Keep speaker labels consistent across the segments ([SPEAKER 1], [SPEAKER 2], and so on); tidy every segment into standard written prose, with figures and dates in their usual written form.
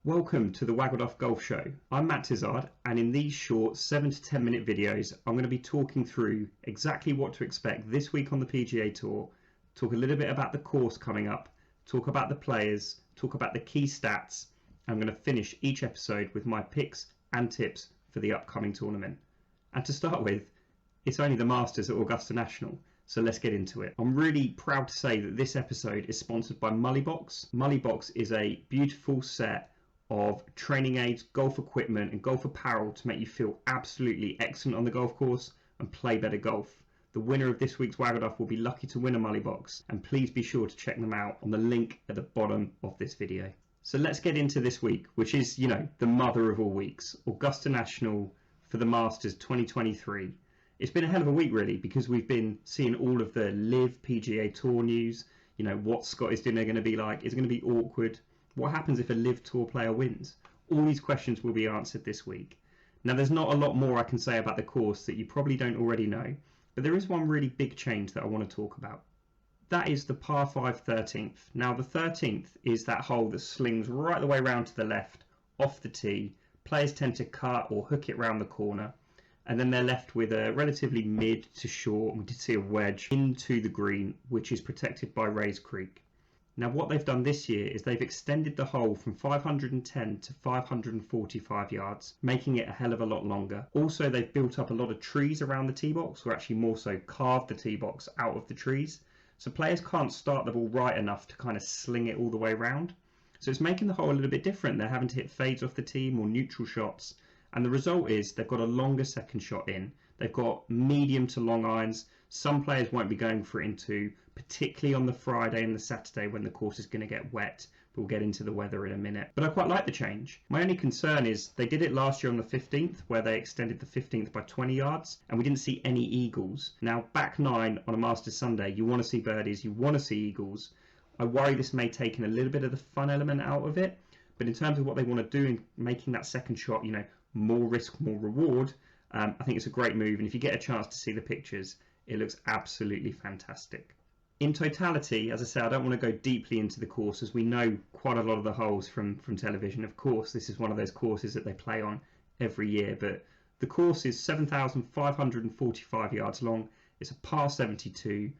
[SPEAKER 1] Welcome to the Waggled Off Golf Show. I'm Matt Tizard, and in these short 7 to 10 minute videos, I'm going to be talking through exactly what to expect this week on the PGA Tour, talk a little bit about the course coming up, talk about the players, talk about the key stats. I'm going to finish each episode with my picks and tips for the upcoming tournament. And to start with, it's only the Masters at Augusta National, so let's get into it. I'm really proud to say that this episode is sponsored by Mullybox. Mullybox is a beautiful set of training aids, golf equipment and golf apparel to make you feel absolutely excellent on the golf course and play better golf. The winner of this week's Waggled Off will be lucky to win a Mullybox, and please be sure to check them out on the link at the bottom of this video. So let's get into this week, which is, the mother of all weeks, Augusta National for the Masters 2023. It's been a hell of a week really, because we've been seeing all of the LIV PGA Tour news, what Scotty's dinner going to be like, is it going to be awkward? What happens if a LIV Tour player wins? All these questions will be answered this week. Now, there's not a lot more I can say about the course that you probably don't already know, but there is one really big change that I want to talk about. That is the par 5 13th. Now, the 13th is that hole that slings right the way round to the left, off the tee. Players tend to cut or hook it round the corner, and then they're left with a relatively mid to short, we did see a wedge, into the green, which is protected by Rae's Creek. Now, what they've done this year is they've extended the hole from 510 to 545 yards, making it a hell of a lot longer. Also, they've built up a lot of trees around the tee box, or actually more so carved the tee box out of the trees. So players can't start the ball right enough to kind of sling it all the way around. So it's making the hole a little bit different. They're having to hit fades off the tee, more neutral shots. And the result is they've got a longer second shot in. They've got medium to long irons. Some players won't be going for it into, particularly on the Friday and the Saturday when the course is going to get wet. We'll get into the weather in a minute. But I quite like the change. My only concern is they did it last year on the 15th, where they extended the 15th by 20 yards, and we didn't see any eagles. Now, back nine on a Masters Sunday, you want to see birdies, you want to see eagles. I worry this may take a little bit of the fun element out of it. But in terms of what they want to do in making that second shot, more risk, more reward, I think it's a great move. And if you get a chance to see the pictures, it looks absolutely fantastic. In totality, as I say, I don't want to go deeply into the course, as we know quite a lot of the holes from television. Of course, this is one of those courses that they play on every year. But the course is 7,545 yards long. It's a par 72.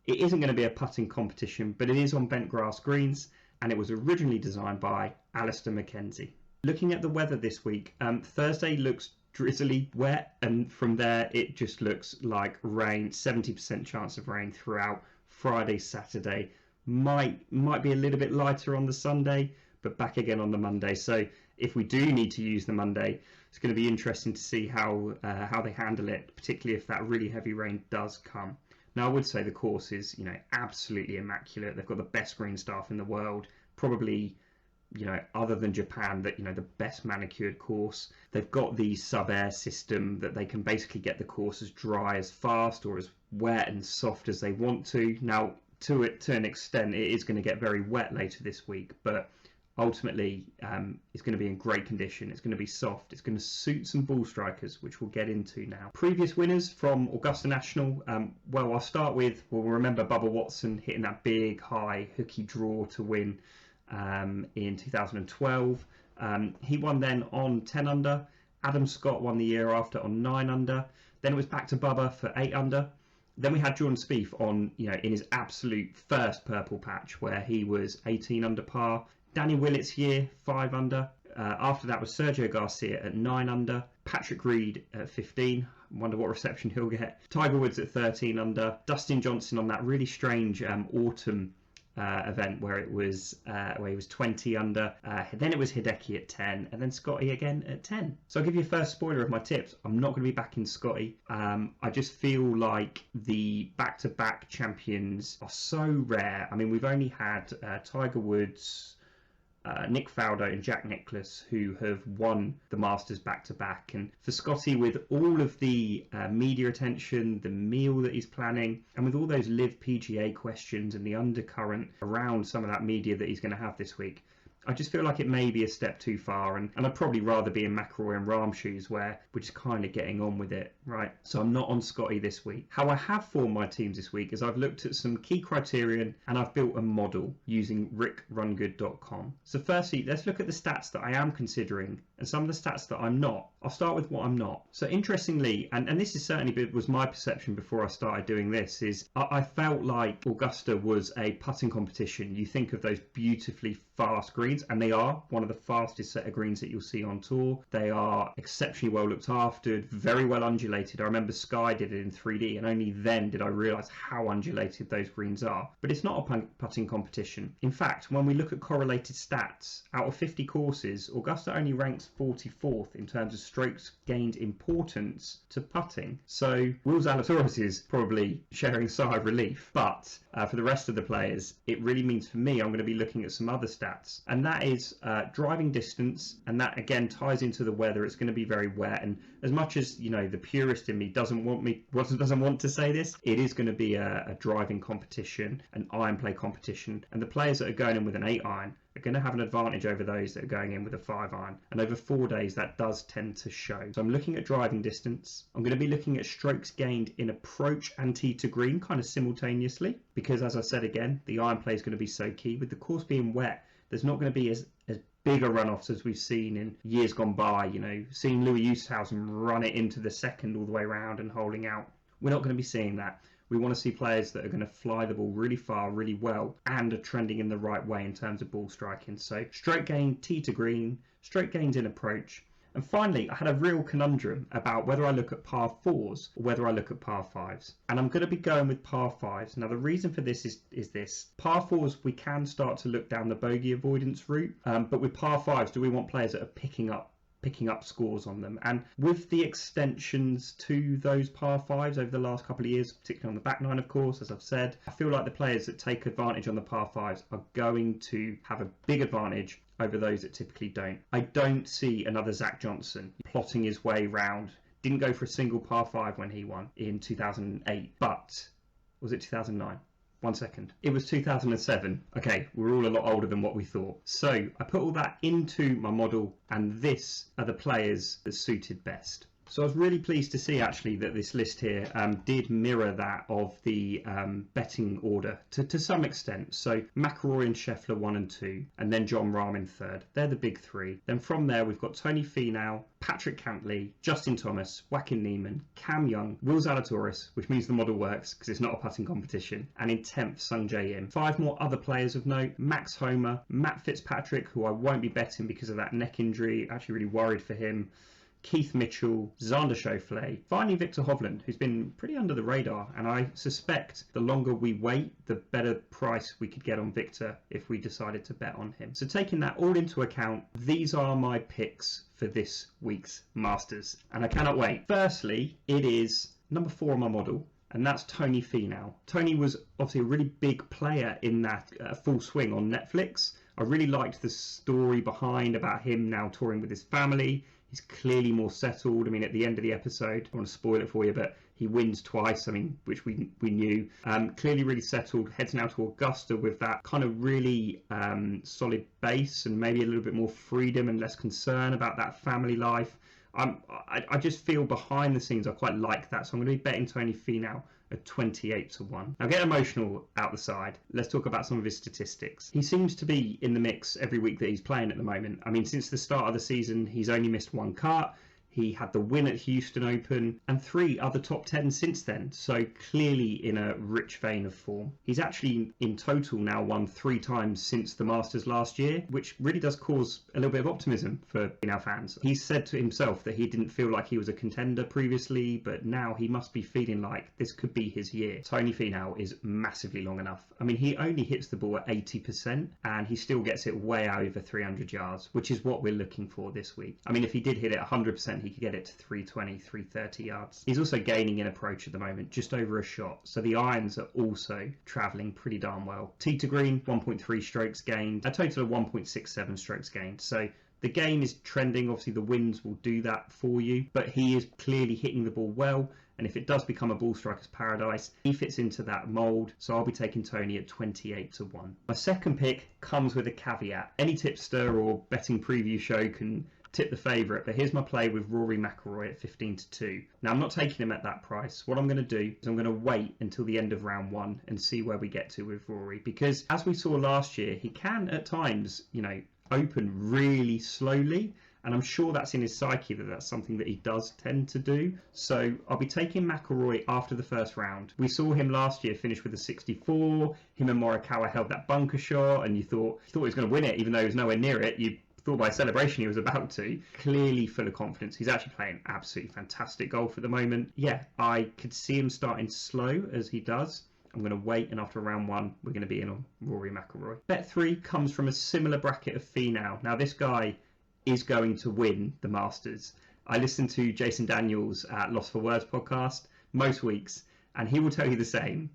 [SPEAKER 1] It isn't going to be a putting competition, but it is on bent grass greens, and it was originally designed by Alister MacKenzie. Looking at the weather this week, Thursday looks drizzly wet, and from there it just looks like rain, 70% chance of rain throughout. Friday, Saturday might be a little bit lighter on the Sunday, but back again on the Monday. So if we do need to use the Monday, it's going to be interesting to see how they handle it, particularly if that really heavy rain does come. Now, I would say the course is, absolutely immaculate. They've got the best green staff in the world, probably, other than Japan, that, the best manicured course. They've got the sub-air system that they can basically get the course as dry, as fast, or as wet and soft as they want to. Now, to an extent, it is going to get very wet later this week, but ultimately it's going to be in great condition. It's going to be soft. It's going to suit some ball strikers, which we'll get into now. Previous winners from Augusta National, I'll start with, we'll remember Bubba Watson hitting that big high hooky draw to win in 2012. He won then on 10 under. Adam Scott won the year after on 9 under. Then it was back to Bubba for 8 under. Then we had Jordan Spieth on, in his absolute first purple patch, where he was 18 under par. Danny Willett's year, 5 under. After that was Sergio Garcia at 9 under. Patrick Reed at 15. Wonder what reception he'll get. Tiger Woods at 13 under. Dustin Johnson on that really strange autumn event where he was 20 under. Then it was Hideki at 10, and then Scotty again at 10. So I'll give you a first spoiler of my tips. I'm not going to be backing Scotty. I just feel like the back-to-back champions are so rare. I mean, we've only had Tiger Woods, Nick Faldo and Jack Nicklaus, who have won the Masters back-to-back. And for Scotty, with all of the media attention, the meal that he's planning, and with all those LIV PGA questions and the undercurrent around some of that media that he's going to have this week, I just feel like it may be a step too far, and I'd probably rather be in McIlroy and Rahm shoes where we're just kind of getting on with it, right? So I'm not on Scotty this week. How I have formed my teams this week is I've looked at some key criterion and I've built a model using rickrungood.com. So firstly, let's look at the stats that I am considering and some of the stats that I'm not. I'll start with what I'm not. So interestingly, and this is certainly was my perception before I started doing this, is I felt like Augusta was a putting competition. You think of those beautifully fast greens, and they are one of the fastest set of greens that you'll see on tour. They are exceptionally well looked after, very well undulated. I remember Sky did it in 3D, and only then did I realise how undulated those greens are. But it's not a putting competition. In fact, when we look at correlated stats, out of 50 courses, Augusta only ranks 44th in terms of strokes gained importance to putting. So Will Zalatoris is probably sharing a sigh of relief, but for the rest of the players, it really means for me I'm going to be looking at some other stats, and that is driving distance, and that again ties into the weather. It's going to be very wet, and as much as the purist in me doesn't want to say this, it is going to be a driving competition, an iron play competition, and the players that are going in with an 8-iron are going to have an advantage over those that are going in with a 5-iron, and over 4 days that does tend to show. So I'm looking at driving distance. I'm going to be looking at strokes gained in approach and tee to green kind of simultaneously, because as I said again, the iron play is going to be so key. With the course being wet, there's not going to be as bigger runoffs as we've seen in years gone by. Seeing Louis Oosthuizen run it into the second all the way around and holding out. We're not going to be seeing that. We want to see players that are going to fly the ball really far, really well, and are trending in the right way in terms of ball striking. So stroke gain, tee to green, stroke gains in approach. And finally, I had a real conundrum about whether I look at par 4s or whether I look at par 5s. And I'm going to be going with par 5s. Now, the reason for this is this. Par 4s, we can start to look down the bogey avoidance route. But with par 5s, do we want players that are picking up scores on them? And with the extensions to those par 5s over the last couple of years, particularly on the back nine, of course, as I've said, I feel like the players that take advantage on the par 5s are going to have a big advantage over those that typically don't. I don't see another Zach Johnson plotting his way round. Didn't go for a single par 5 when he won in 2008, but was it 2009? 1 second. It was 2007. Okay, we're all a lot older than what we thought. So I put all that into my model, and this are the players that suited best. So I was really pleased to see actually that this list here did mirror that of the betting order to some extent. So McIlroy and Scheffler 1 and 2, and then Jon Rahm in 3rd. They're the big 3. Then from there we've got Tony Finau, Patrick Cantlay, Justin Thomas, Joaquin Niemann, Cam Young, Will Zalatoris, which means the model works because it's not a putting competition, and in 10th Sungjae Im. 5 more other players of note: Max Homa, Matt Fitzpatrick, who I won't be betting because of that neck injury, actually really worried for him, Keith Mitchell, Xander Schauffele, finally Victor Hovland, who's been pretty under the radar, and I suspect the longer we wait, the better price we could get on Victor if we decided to bet on him. So taking that all into account, these are my picks for this week's Masters, and I cannot wait. Firstly, it is number 4 on my model, and that's Tony Finau. Tony was obviously a really big player in that Full Swing on Netflix. I really liked the story behind about him now touring with his family. He's clearly more settled. I mean, at the end of the episode, I don't want to spoil it for you, but he wins twice, which we knew. Clearly really settled, heads now to Augusta with that kind of really solid base and maybe a little bit more freedom and less concern about that family life. I just feel behind the scenes I quite like that, so I'm going to be betting Tony Finau at 28-1. Now get emotional out the side. Let's talk about some of his statistics. He seems to be in the mix every week that he's playing at the moment. I mean, since the start of the season, he's only missed 1 cut. He had the win at Houston Open and 3 other top 10 since then, so clearly in a rich vein of form. He's actually in total now won 3 times since the Masters last year, which really does cause a little bit of optimism for our fans. He's said to himself that he didn't feel like he was a contender previously, but now he must be feeling like this could be his year. Tony Finau is massively long enough. I mean, he only hits the ball at 80% and he still gets it way over 300 yards, which is what we're looking for this week. I mean, if he did hit it 100%, he could get it to 320, 330 yards. He's also gaining in approach at the moment, just over a shot. So the irons are also travelling pretty darn well. Tee to green, 1.3 strokes gained, a total of 1.67 strokes gained. So the game is trending. Obviously the winds will do that for you, but he is clearly hitting the ball well And if it does become a ball striker's paradise, he fits into that mould. So I'll be taking Tony at 28-1. My second pick comes with a caveat. Any tipster or betting preview show can tip the favourite, but here's my play with Rory McIlroy at 15-2. Now I'm not taking him at that price. What I'm going to do is I'm going to wait until the end of round one and see where we get to with Rory, because as we saw last year, he can at times, open really slowly. And I'm sure that's in his psyche, that's something that he does tend to do. So I'll be taking McIlroy after the first round. We saw him last year finish with a 64. Him and Morikawa held that bunker shot, and you thought he was going to win it, even though he was nowhere near it. You thought by celebration he was about to. Clearly full of confidence. He's actually playing absolutely fantastic golf at the moment. Yeah, I could see him starting slow as he does. I'm going to wait, and after round one, we're going to be in on Rory McIlroy. Bet 3 comes from a similar bracket of Finau. Now, this guy is going to win the Masters. I listen to Jason Daniels at Lost for Words podcast most weeks, and he will tell you the same,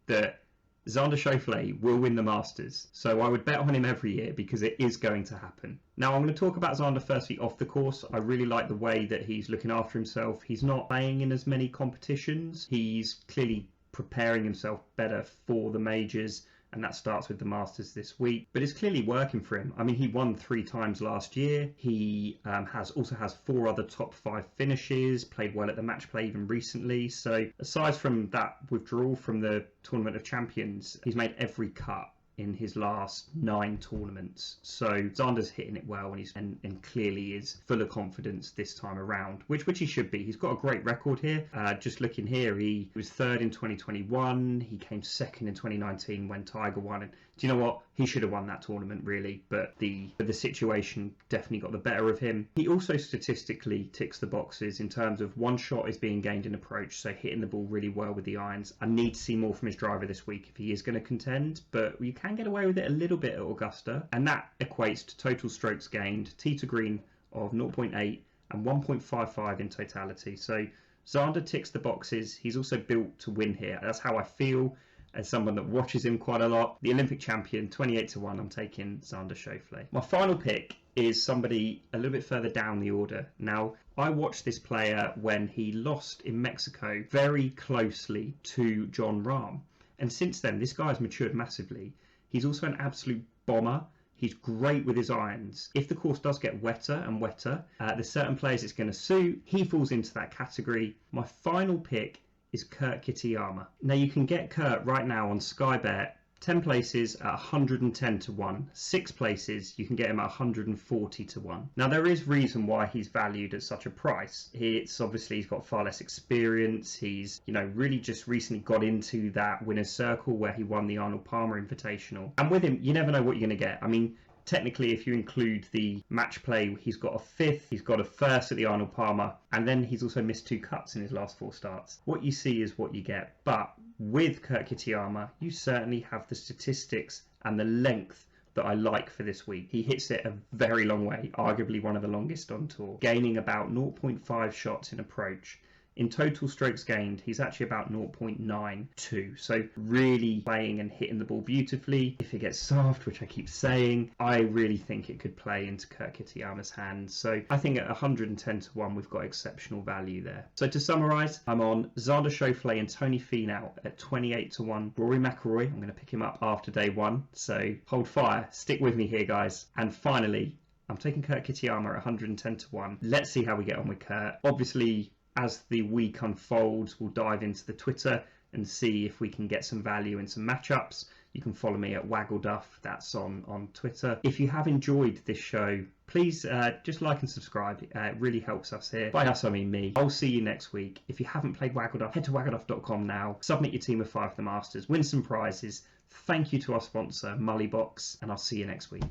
[SPEAKER 1] that Xander Schauffele will win the Masters. So I would bet on him every year because it is going to happen. Now I'm going to talk about Xander firstly off the course. I really like the way that he's looking after himself. He's not playing in as many competitions. He's clearly preparing himself better for the majors, and that starts with the Masters this week. But it's clearly working for him. I mean, he won 3 times last year. He also has 4 other top 5 finishes, played well at the match play even recently. So aside from that withdrawal from the Tournament of Champions, he's made every cut in his last 9 tournaments. So Xander's hitting it well, and clearly is full of confidence this time around, which he should be. He's got a great record here. Just looking here, he was 3rd in 2021. He came 2nd in 2019 when Tiger won. And do you know what? He should have won that tournament, really, but the situation definitely got the better of him. He also statistically ticks the boxes in terms of 1 shot is being gained in approach, so hitting the ball really well with the irons. I need to see more from his driver this week if he is going to contend, but you can get away with it a little bit at Augusta, and that equates to total strokes gained, tee to green of 0.8 and 1.55 in totality. So Xander ticks the boxes. He's also built to win here. That's how I feel as someone that watches him quite a lot. The Olympic champion, 28-1, I'm taking Xander Schauffele. My final pick is somebody a little bit further down the order. Now, I watched this player when he lost in Mexico very closely to Jon Rahm. And since then, this guy's matured massively. He's also an absolute bomber. He's great with his irons. If the course does get wetter and wetter, there's certain players it's going to suit. He falls into that category. My final pick is Kurt Kitayama. Now you can get Kurt right now on Sky Bet, 10 places at 110-1, 6 places you can get him at 140-1. Now there is reason why he's valued at such a price. It's obviously he's got far less experience. He's really just recently got into that winner's circle where he won the Arnold Palmer Invitational, and with him you never know what you're going to get. I mean, technically, if you include the match play, he's got a 5th, he's got a 1st at the Arnold Palmer, and then he's also missed 2 cuts in his last 4 starts. What you see is what you get. But with Kurt Kitayama, you certainly have the statistics and the length that I like for this week. He hits it a very long way, arguably one of the longest on tour, gaining about 0.5 shots in approach. In total strokes gained, he's actually about 0.92. So really playing and hitting the ball beautifully. If it gets soft, which I keep saying, I really think it could play into Kurt Kitayama's hands. So I think at 110-1, we've got exceptional value there. So to summarise, I'm on Xander Schauffele and Tony Finau at 28-1. Rory McIlroy, I'm going to pick him up after day 1. So hold fire. Stick with me here, guys. And finally, I'm taking Kurt Kitayama at 110-1. Let's see how we get on with Kurt. Obviously, as the week unfolds, we'll dive into the Twitter and see if we can get some value in some matchups. You can follow me at Waggleduff, that's on Twitter. If you have enjoyed this show, please just like and subscribe. It really helps us here. By us, I mean me. I'll see you next week. If you haven't played Waggleduff, head to waggleduff.com now. Submit your team of 5 for the Masters. Win some prizes. Thank you to our sponsor, Mullybox, and I'll see you next week.